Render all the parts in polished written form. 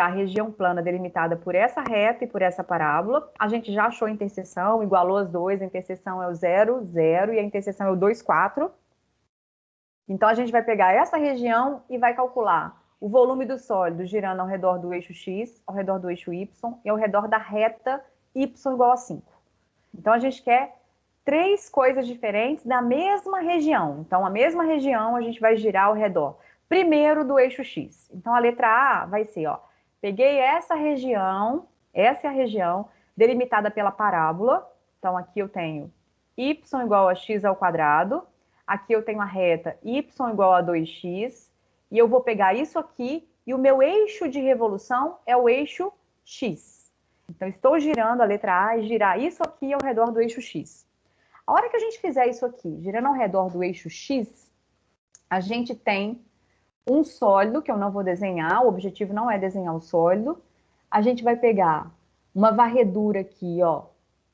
a região plana delimitada por essa reta e por essa parábola. A gente já achou a interseção, igualou as duas, a interseção é o 0, 0 e a interseção é o 2, 4. Então, a gente vai pegar essa região e vai calcular o volume do sólido girando ao redor do eixo X, ao redor do eixo Y e ao redor da reta Y igual a 5. Então, a gente quer 3 coisas diferentes da mesma região. Então, a mesma região a gente vai girar ao redor. Primeiro do eixo X. Então, a letra A vai ser, ó, peguei essa é a região delimitada pela parábola. Então, aqui eu tenho y igual a x ao quadrado. Aqui eu tenho a reta y igual a 2x. E eu vou pegar isso aqui e o meu eixo de revolução é o eixo x. Então, estou girando a letra A e girar isso aqui ao redor do eixo x. A hora que a gente fizer isso aqui, girando ao redor do eixo x, a gente tem um sólido, que eu não vou desenhar, o objetivo não é desenhar o sólido. A gente vai pegar uma varredura aqui, ó,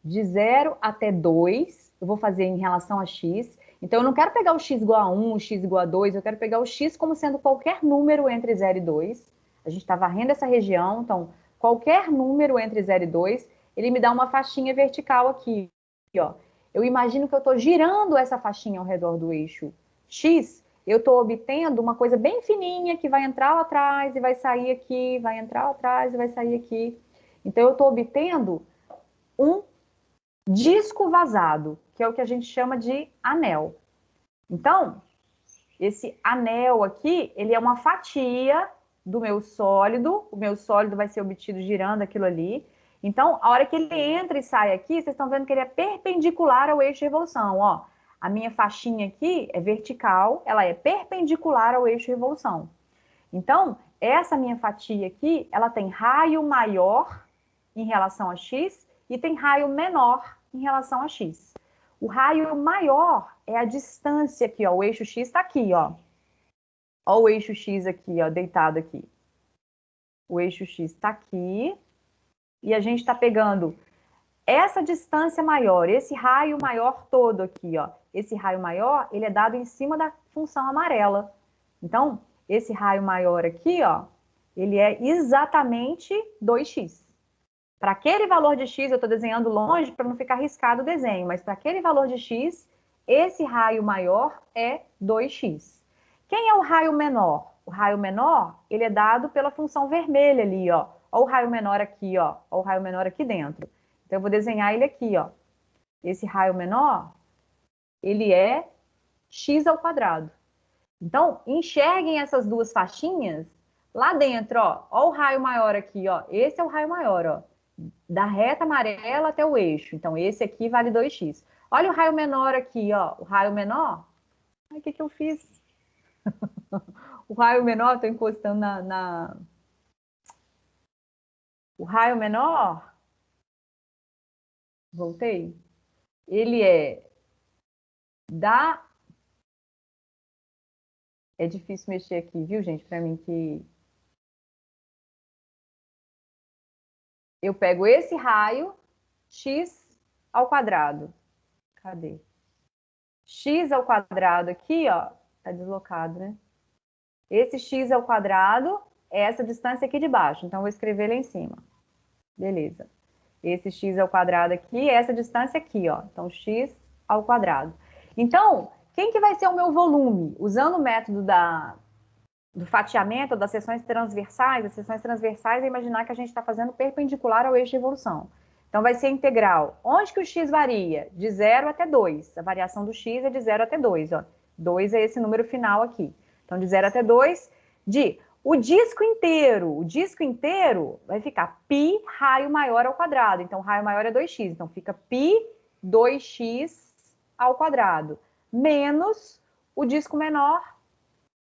de 0 até 2, eu vou fazer em relação a x. Então, eu não quero pegar o x igual a 1, o x igual a 2, eu quero pegar o x como sendo qualquer número entre 0 e 2. A gente está varrendo essa região, então, qualquer número entre 0 e 2, ele me dá uma faixinha vertical aqui, ó. Eu imagino que eu estou girando essa faixinha ao redor do eixo x, eu estou obtendo uma coisa bem fininha que vai entrar lá atrás e vai sair aqui, vai entrar lá atrás e vai sair aqui. Então, eu estou obtendo um disco vazado, que é o que a gente chama de anel. Então, esse anel aqui, ele é uma fatia do meu sólido, o meu sólido vai ser obtido girando aquilo ali. Então, a hora que ele entra e sai aqui, vocês estão vendo que ele é perpendicular ao eixo de revolução, ó. A minha faixinha aqui é vertical, ela é perpendicular ao eixo de revolução. Então, essa minha fatia aqui, ela tem raio maior em relação a x e tem raio menor em relação a x. O raio maior é a distância aqui, ó. O eixo x está aqui, ó. Ó o eixo x aqui, ó, deitado aqui. O eixo x está aqui. E a gente está pegando essa distância maior, esse raio maior todo aqui, ó. Esse raio maior, ele é dado em cima da função amarela. Então, esse raio maior aqui, ó, ele é exatamente 2x. Para aquele valor de x, eu estou desenhando longe para não ficar arriscado o desenho, mas para aquele valor de x, esse raio maior é 2x. Quem é o raio menor? O raio menor, ele é dado pela função vermelha ali, ó. Ó o raio menor aqui, ó. Ó o raio menor aqui dentro. Então, eu vou desenhar ele aqui, ó. Esse raio menor, ele é x ao quadrado. Então, enxerguem essas duas faixinhas lá dentro, ó. Ó o raio maior aqui, ó. Esse é o raio maior, ó. Da reta amarela até o eixo. Então, esse aqui vale 2x. Olha o raio menor aqui, ó. O raio menor... Ai, o que eu fiz? O raio menor, estou encostando O raio menor... Voltei. Ele é da... É difícil mexer aqui, viu, gente? Para mim que... Eu pego esse raio, x ao quadrado. Cadê? X ao quadrado aqui, ó. Tá deslocado, né? Esse x ao quadrado é essa distância aqui de baixo. Então, eu vou escrever lá em cima. Beleza. Esse x ao quadrado aqui é essa distância aqui, ó. Então, x ao quadrado. Então, quem que vai ser o meu volume? Usando o método do fatiamento, das seções transversais, é imaginar que a gente está fazendo perpendicular ao eixo de evolução. Então, vai ser integral. Onde que o x varia? De 0 até 2. A variação do x é de 0 até 2, ó. 2 é esse número final aqui. Então, de 0 até 2, o disco inteiro vai ficar π raio maior ao quadrado. Então, raio maior é 2x. Então, fica π 2x ao quadrado. Menos o disco menor,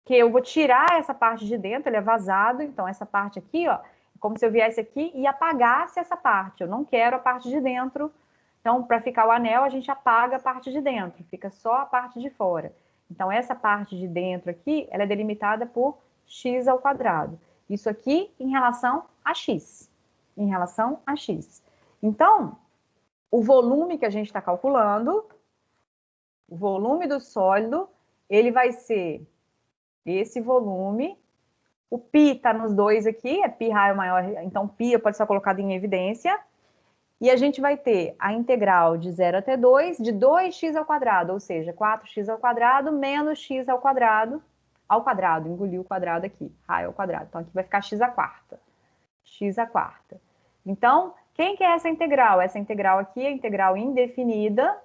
que eu vou tirar essa parte de dentro, ele é vazado. Então, essa parte aqui, ó, é como se eu viesse aqui e apagasse essa parte. Eu não quero a parte de dentro. Então, para ficar o anel, a gente apaga a parte de dentro. Fica só a parte de fora. Então, essa parte de dentro aqui, ela é delimitada por x ao quadrado. Isso aqui em relação a x. Em relação a x. Então, o volume que a gente está calculando, o volume do sólido, ele vai ser esse volume O π está nos dois aqui, é π raio maior, então π pode ser colocado em evidência. E a gente vai ter a integral de 0 até 2 de 2x ao quadrado, ou seja, 4x ao quadrado menos x ao quadrado, engoli o quadrado aqui, raio ao quadrado. Então, aqui vai ficar x à quarta. X à quarta. Então, quem que é essa integral? Essa integral aqui é a integral indefinida,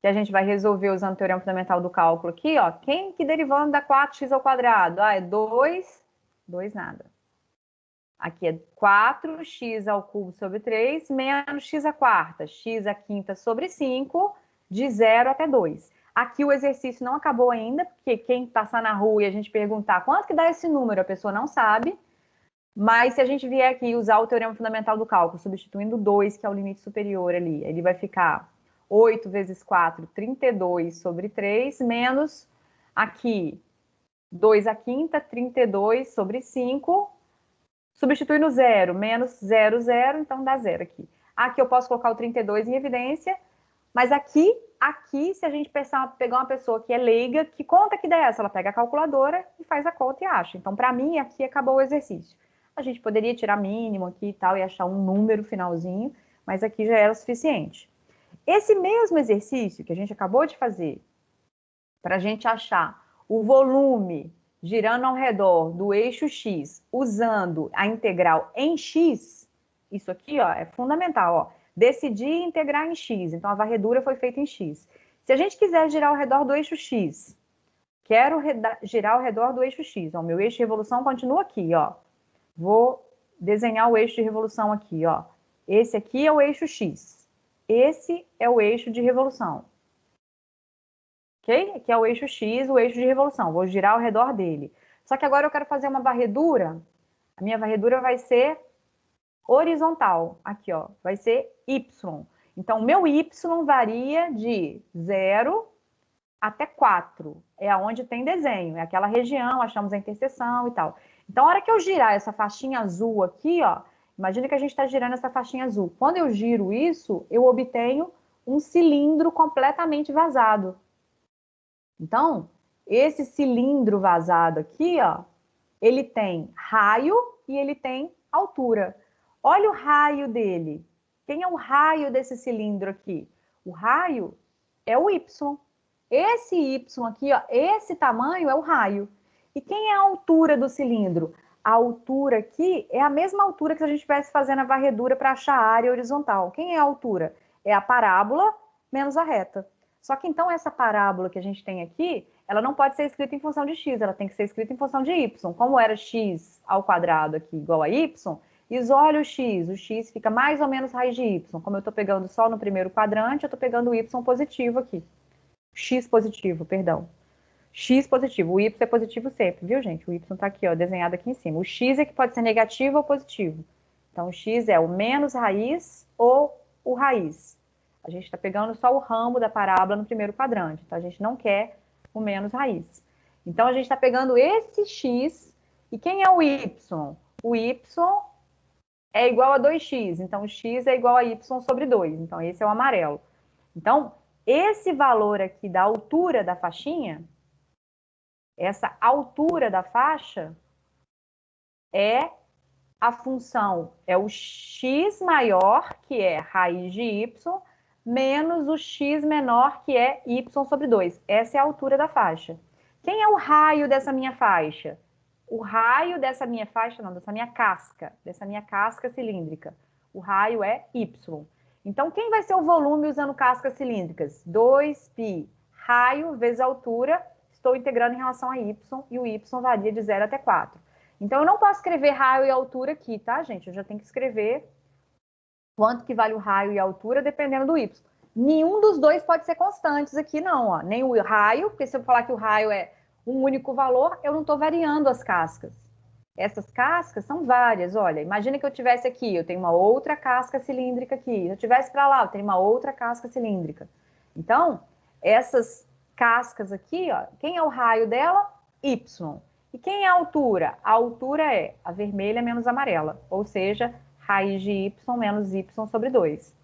que a gente vai resolver usando o teorema fundamental do cálculo aqui, ó. Quem que derivando da 4x ao quadrado? Ah, é 2 nada. Aqui é 4x ao cubo sobre 3 menos x à quarta, x à quinta sobre 5, de 0 até 2. Aqui o exercício não acabou ainda, porque quem passar na rua e a gente perguntar quanto que dá esse número, a pessoa não sabe. Mas se a gente vier aqui usar o teorema fundamental do cálculo, substituindo 2, que é o limite superior ali, ele vai ficar 8 vezes 4, 32 sobre 3, menos aqui 2 à quinta, 32 sobre 5, substitui no zero, menos 0, 0, então dá zero aqui. Aqui eu posso colocar o 32 em evidência, mas aqui, se a gente pegar uma pessoa que é leiga, que conta que dá essa? Ela pega a calculadora e faz a conta e acha. Então, para mim, aqui acabou o exercício. A gente poderia tirar mínimo aqui e tal, e achar um número finalzinho, mas aqui já era o suficiente. Esse mesmo exercício que a gente acabou de fazer, para a gente achar o volume girando ao redor do eixo x, usando a integral em x, isso aqui, ó, é fundamental, ó. Decidi integrar em x, então a varredura foi feita em x. Se a gente quiser girar ao redor do eixo x, quero girar ao redor do eixo x, ó, meu eixo de revolução continua aqui, ó. Vou desenhar o eixo de revolução aqui, ó. Esse aqui é o eixo x. Esse é o eixo de revolução. Ok? Aqui é o eixo x, o eixo de revolução. Vou girar ao redor dele. Só que agora eu quero fazer uma varredura. A minha varredura vai ser horizontal. Aqui, ó. Vai ser y. Então, o meu y varia de 0 até 4. É aonde tem desenho. É aquela região, achamos a interseção e tal. Então, a hora que eu girar essa faixinha azul aqui, ó. Imagina que a gente está girando essa faixinha azul. Quando eu giro isso, eu obtenho um cilindro completamente vazado. Então, esse cilindro vazado aqui, ó, ele tem raio e ele tem altura. Olha o raio dele. Quem é o raio desse cilindro aqui? O raio é o Y. Esse Y aqui, ó, esse tamanho é o raio. E quem é a altura do cilindro? A altura aqui é a mesma altura que se a gente estivesse fazendo a varredura para achar a área horizontal. Quem é a altura? É a parábola menos a reta. Só que então essa parábola que a gente tem aqui, ela não pode ser escrita em função de x, ela tem que ser escrita em função de y. Como era x ao quadrado aqui igual a y, isole o x fica mais ou menos raiz de y. Como eu estou pegando só no primeiro quadrante, eu estou pegando o y positivo aqui. X positivo, perdão. X positivo, o y é positivo sempre, viu, gente? O y está aqui, ó, desenhado aqui em cima. O x é que pode ser negativo ou positivo. Então, o x é o menos raiz ou o raiz. A gente está pegando só o ramo da parábola no primeiro quadrante, então a gente não quer o menos raiz. Então, a gente está pegando esse x, e quem é o y? O y é igual a 2x, então o x é igual a y sobre 2, então esse é o amarelo. Então, esse valor aqui da altura da faixinha, essa altura da faixa, é a função, é o x maior, que é raiz de y, menos o x menor, que é y sobre 2. Essa é a altura da faixa. Quem é o raio dessa minha faixa? O raio dessa minha faixa, não, dessa minha casca cilíndrica. O raio é y. Então, quem vai ser o volume usando cascas cilíndricas? 2π. Raio vezes altura, estou integrando em relação a y, e o y varia de 0 até 4. Então, eu não posso escrever raio e altura aqui, tá, gente? Eu já tenho que escrever quanto que vale o raio e a altura, dependendo do y. Nenhum dos dois pode ser constantes aqui, não, ó. Nem o raio, porque se eu falar que o raio é um único valor, eu não estou variando as cascas. Essas cascas são várias, olha. Imagina que eu tivesse aqui, eu tenho uma outra casca cilíndrica aqui. Se eu tivesse para lá, eu teria uma outra casca cilíndrica. Então, essas cascas aqui, ó, quem é o raio dela? Y. E quem é a altura? A altura é a vermelha menos a amarela, ou seja, raiz de y menos y sobre 2.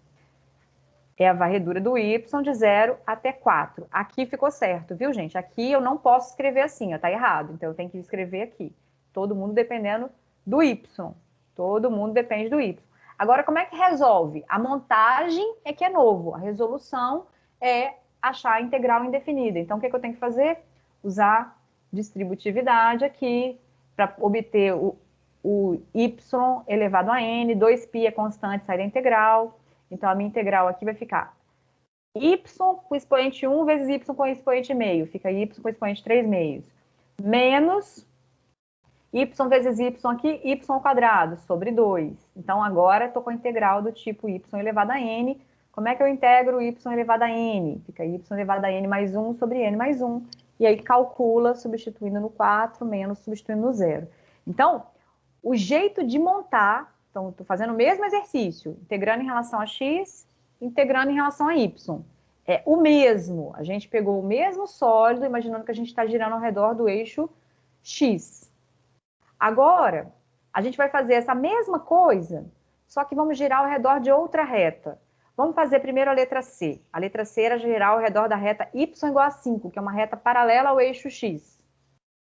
é a varredura do y de 0 até 4. Aqui ficou certo, viu, gente? Aqui eu não posso escrever assim, ó, tá errado. Então eu tenho que escrever aqui. Todo mundo dependendo do y. Todo mundo depende do y. Agora, como é que resolve? A montagem é que é novo. A resolução é achar a integral indefinida. Então, o que é que eu tenho que fazer? Usar distributividade aqui para obter o y elevado a n. 2π é constante, sai da integral. Então, a minha integral aqui vai ficar y com expoente 1 vezes y com expoente meio. Fica y com expoente 3 meios. Menos y vezes y aqui, y ao quadrado, sobre 2. Então, agora, estou com a integral do tipo y elevado a n. Como é que eu integro y elevado a n? Fica y elevado a n mais 1 sobre n mais 1. E aí, calcula substituindo no 4, menos substituindo no 0. Então, o jeito de montar... Então, estou fazendo o mesmo exercício, integrando em relação a x, integrando em relação a y. É o mesmo. A gente pegou o mesmo sólido, imaginando que a gente está girando ao redor do eixo x. Agora, a gente vai fazer essa mesma coisa, só que vamos girar ao redor de outra reta. Vamos fazer primeiro a letra C. A letra C era girar ao redor da reta y igual a 5, que é uma reta paralela ao eixo x.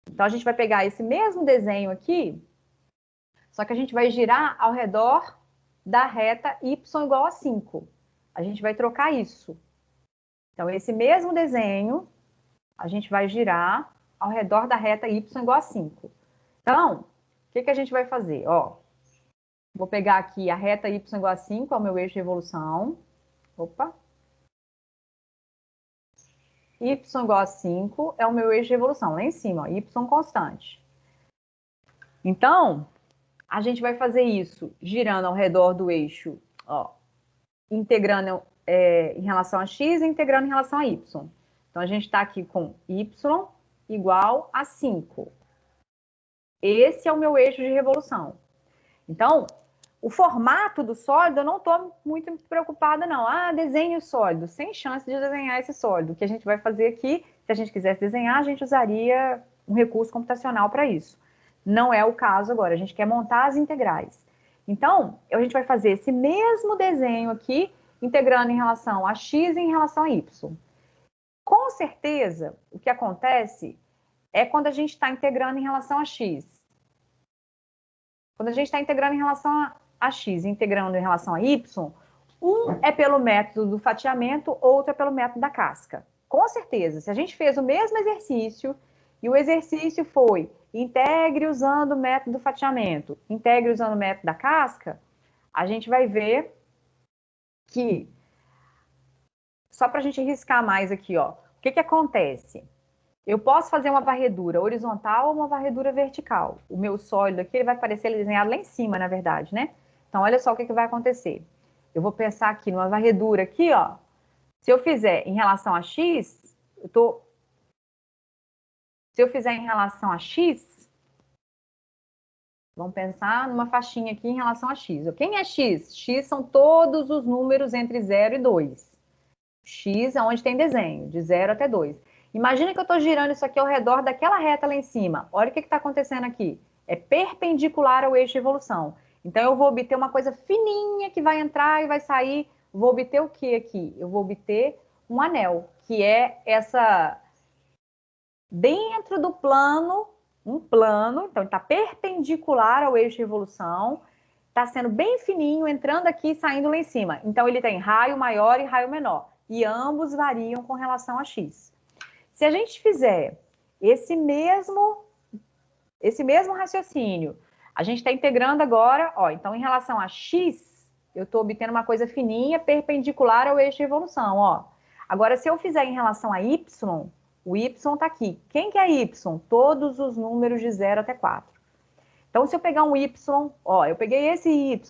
Então, a gente vai pegar esse mesmo desenho aqui, só que a gente vai girar ao redor da reta y igual a 5. A gente vai trocar isso. Então, esse mesmo desenho, a gente vai girar ao redor da reta y igual a 5. Então, o que a gente vai fazer? Ó, vou pegar aqui a reta y igual a 5, é o meu eixo de revolução. Opa. Y igual a 5 é o meu eixo de revolução. Lá em cima, ó, y constante. Então, a gente vai fazer isso girando ao redor do eixo, ó, integrando em relação a x e integrando em relação a y. Então, a gente está aqui com y igual a 5. Esse é o meu eixo de revolução. Então, o formato do sólido, eu não estou muito preocupada, não. Ah, desenhe o sólido. Sem chance de desenhar esse sólido. O que a gente vai fazer aqui, se a gente quisesse desenhar, a gente usaria um recurso computacional para isso. Não é o caso agora. A gente quer montar as integrais. Então, a gente vai fazer esse mesmo desenho aqui, integrando em relação a x e em relação a y. Com certeza, o que acontece é quando a gente está integrando em relação a x. Quando a gente está integrando em relação a x e integrando em relação a y, um é pelo método do fatiamento, outro é pelo método da casca. Com certeza, se a gente fez o mesmo exercício e o exercício foi integre usando o método do fatiamento, integre usando o método da casca, a gente vai ver que, só para a gente riscar mais aqui, ó, o que acontece? Eu posso fazer uma varredura horizontal ou uma varredura vertical. O meu sólido aqui ele vai parecer desenhado lá em cima, na verdade, né? Então, olha só o que vai acontecer. Eu vou pensar aqui numa varredura aqui, ó. Se eu fizer em relação a x, Se eu fizer em relação a x, vamos pensar numa faixinha aqui em relação a x. Quem é x? X são todos os números entre 0 e 2. X é onde tem desenho, de 0 até 2. Imagina que eu estou girando isso aqui ao redor daquela reta lá em cima. Olha o que está acontecendo aqui. É perpendicular ao eixo de evolução. Então, eu vou obter uma coisa fininha que vai entrar e vai sair. Vou obter o que aqui? Eu vou obter um anel, que é essa... Dentro do plano, um plano, então está perpendicular ao eixo de evolução, está sendo bem fininho, entrando aqui e saindo lá em cima. Então, ele tem raio maior e raio menor. E ambos variam com relação a x. Se a gente fizer esse mesmo raciocínio, a gente está integrando agora, ó, então em relação a x, eu estou obtendo uma coisa fininha perpendicular ao eixo de evolução, ó. Agora, se eu fizer em relação a y, o y está aqui. Quem que é y? Todos os números de 0 até 4. Então, se eu pegar um y, ó, eu peguei esse y,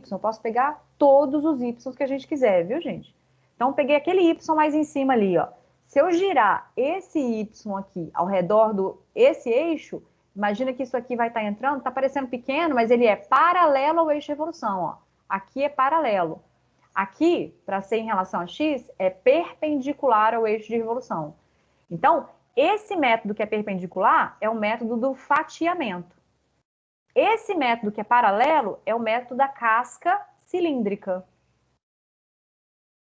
eu posso pegar todos os y que a gente quiser, viu, gente? Então, eu peguei aquele y mais em cima ali, ó. Se eu girar esse y aqui ao redor esse eixo, imagina que isso aqui vai estar entrando, está parecendo pequeno, mas ele é paralelo ao eixo de evolução, ó. Aqui é paralelo. Aqui, para ser em relação a x, é perpendicular ao eixo de revolução. Então, esse método que é perpendicular é o método do fatiamento. Esse método que é paralelo é o método da casca cilíndrica.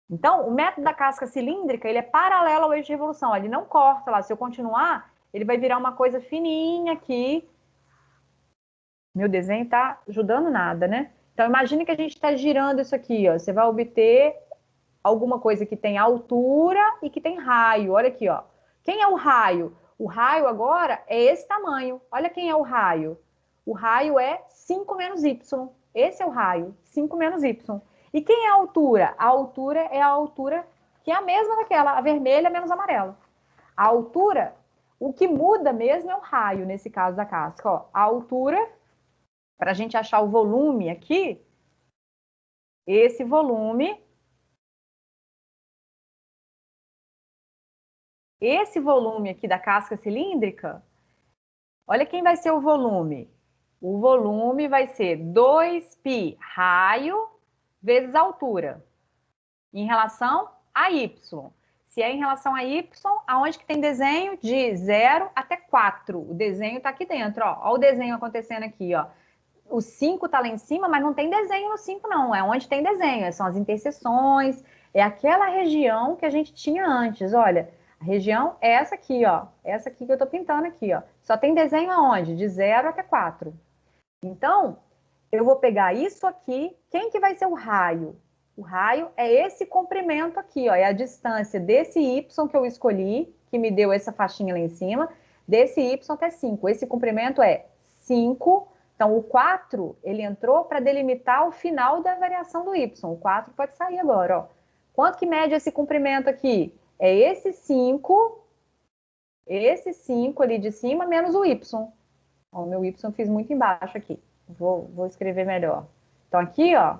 Então, o método da casca cilíndrica, ele é paralelo ao eixo de revolução. Ele não corta lá. Se eu continuar, ele vai virar uma coisa fininha aqui. Meu desenho está ajudando nada, né? Então, imagine que a gente está girando isso aqui, ó. Você vai obter alguma coisa que tem altura e que tem raio. Olha aqui, ó. Quem é o raio? O raio agora é esse tamanho. Olha quem é o raio. O raio é 5 menos y. Esse é o raio, 5 menos y. E quem é a altura? A altura é a altura que é a mesma daquela, a vermelha menos amarela. A altura, o que muda mesmo é o raio, nesse caso da casca. Ó, a altura, para a gente achar o volume aqui, esse volume aqui da casca cilíndrica, olha quem vai ser o volume. O volume vai ser 2π raio vezes altura, em relação a y. Se é em relação a y, aonde que tem desenho? De 0 até 4. O desenho está aqui dentro, ó. Olha o desenho acontecendo aqui, ó. O 5 está lá em cima, mas não tem desenho no 5, não. É onde tem desenho, são as interseções, é aquela região que a gente tinha antes. Olha, a região é essa aqui, ó. Essa aqui que eu estou pintando aqui, ó. Só tem desenho aonde? De 0 até 4. Então, eu vou pegar isso aqui. Quem que vai ser o raio? O raio é esse comprimento aqui, ó. É a distância desse y que eu escolhi, que me deu essa faixinha lá em cima, desse y até 5. Esse comprimento é 5. Então, o 4, ele entrou para delimitar o final da variação do y. O 4 pode sair agora, ó. Quanto que mede esse comprimento aqui? É esse 5 ali de cima, menos o y. Ó, o meu y eu fiz muito embaixo aqui. Vou escrever melhor. Então, aqui, ó,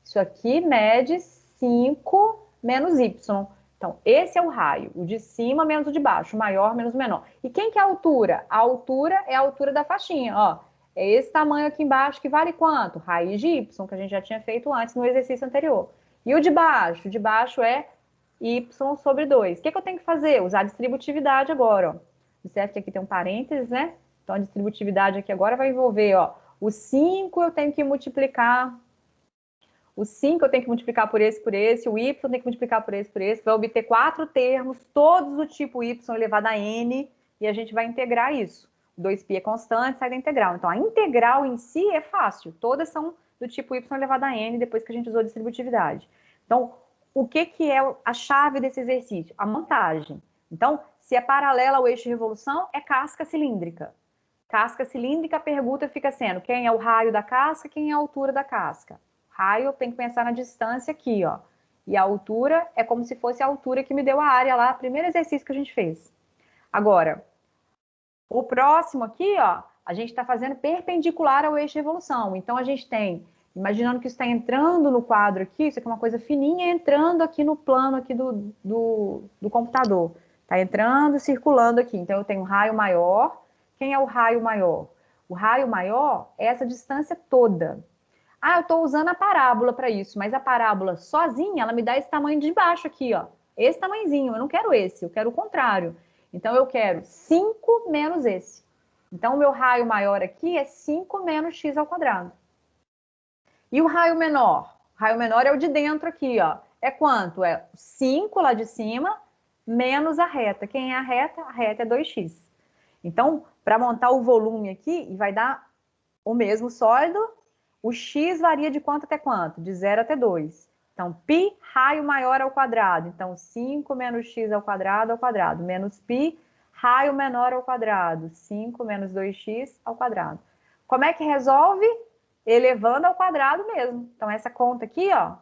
isso aqui mede 5 menos y. Então, esse é o raio, o de cima menos o de baixo, o maior menos o menor. E quem que é a altura? A altura é a altura da faixinha, ó. É esse tamanho aqui embaixo que vale quanto? Raiz de y, que a gente já tinha feito antes no exercício anterior. E o de baixo? O de baixo é y sobre 2. O que que eu tenho que fazer? Usar a distributividade agora, ó. Observe que aqui tem um parênteses, né? Então, a distributividade aqui agora vai envolver, ó, o 5 eu tenho que multiplicar, o 5 eu tenho que multiplicar por esse, o y eu tenho que multiplicar por esse, vai obter 4 termos, todos do tipo y elevado a n, e a gente vai integrar isso. 2π é constante, sai da integral. Então, a integral em si é fácil, todas são do tipo y elevado a n, depois que a gente usou a distributividade. Então, o que que é a chave desse exercício? A montagem. Então, se é paralela ao eixo de revolução, é casca cilíndrica. Casca cilíndrica, a pergunta fica sendo, quem é o raio da casca, quem é a altura da casca? Raio, tem que pensar na distância aqui, ó. E a altura é como se fosse a altura que me deu a área lá, o primeiro exercício que a gente fez. Agora, o próximo aqui, ó, a gente está fazendo perpendicular ao eixo de revolução. Então, a gente tem, imaginando que isso está entrando no quadro aqui, isso aqui é uma coisa fininha entrando aqui no plano aqui do computador. Está entrando, circulando aqui. Então, eu tenho um raio maior. Quem é o raio maior? O raio maior é essa distância toda. Ah, eu estou usando a parábola para isso, mas a parábola sozinha, ela me dá esse tamanho de baixo aqui, ó. Esse tamanhozinho, eu não quero esse, eu quero o contrário. Então, eu quero 5 menos esse. Então, o meu raio maior aqui é 5 menos x ao quadrado. E o raio menor? O raio menor é o de dentro aqui, ó. É quanto? É 5 lá de cima, menos a reta. Quem é a reta? A reta é 2x. Então, para montar o volume aqui, vai dar o mesmo sólido, o x varia de quanto até quanto? De 0 até 2. Então, π raio maior ao quadrado. Então, 5 menos x ao quadrado, menos π raio menor ao quadrado. 5 menos 2x ao quadrado. Como é que resolve? Elevando ao quadrado mesmo. Então, essa conta aqui, ó,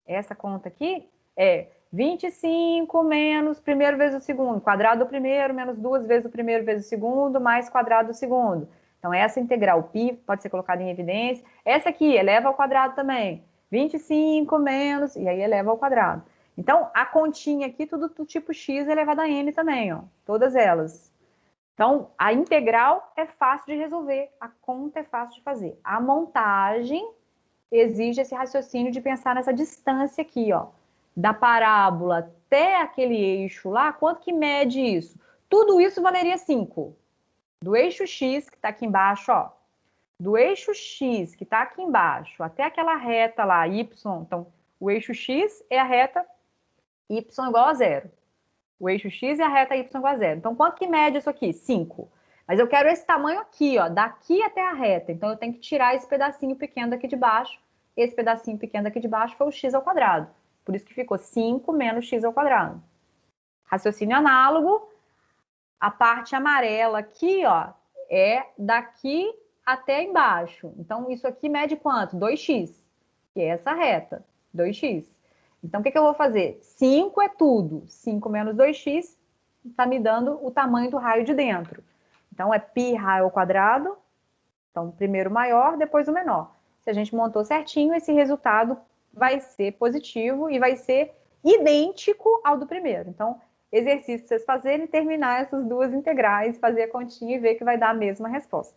essa conta aqui é 25 menos primeiro vezes o segundo, quadrado do primeiro, menos 2 vezes o primeiro vezes o segundo, mais quadrado do segundo. Então, essa integral π pode ser colocada em evidência. Essa aqui, eleva ao quadrado também. 25 menos, e aí eleva ao quadrado. Então, a continha aqui, tudo do tipo x elevado a n também, ó. Todas elas. Então, a integral é fácil de resolver, a conta é fácil de fazer. A montagem exige esse raciocínio de pensar nessa distância aqui, ó. Da parábola até aquele eixo lá, quanto que mede isso? Tudo isso valeria 5. Do eixo x, que está aqui embaixo, ó, do eixo x, que está aqui embaixo, até aquela reta lá, y, então, o eixo x é a reta y igual a zero. O eixo x e a reta y igual a zero. Então, quanto que mede isso aqui? 5. Mas eu quero esse tamanho aqui, ó, daqui até a reta. Então, eu tenho que tirar esse pedacinho pequeno daqui de baixo. Esse pedacinho pequeno daqui de baixo foi o x ao quadrado. Por isso que ficou 5 menos x ao quadrado. Raciocínio análogo. A parte amarela aqui, ó, é daqui até embaixo. Então, isso aqui mede quanto? 2x, que é essa reta, 2x. Então, o que eu vou fazer? 5 é tudo. 5 menos 2x está me dando o tamanho do raio de dentro. Então, é π raio ao quadrado. Então, primeiro o maior, depois o menor. Se a gente montou certinho, esse resultado vai ser positivo e vai ser idêntico ao do primeiro. Então, exercício para vocês fazerem, terminar essas duas integrais, fazer a continha e ver que vai dar a mesma resposta.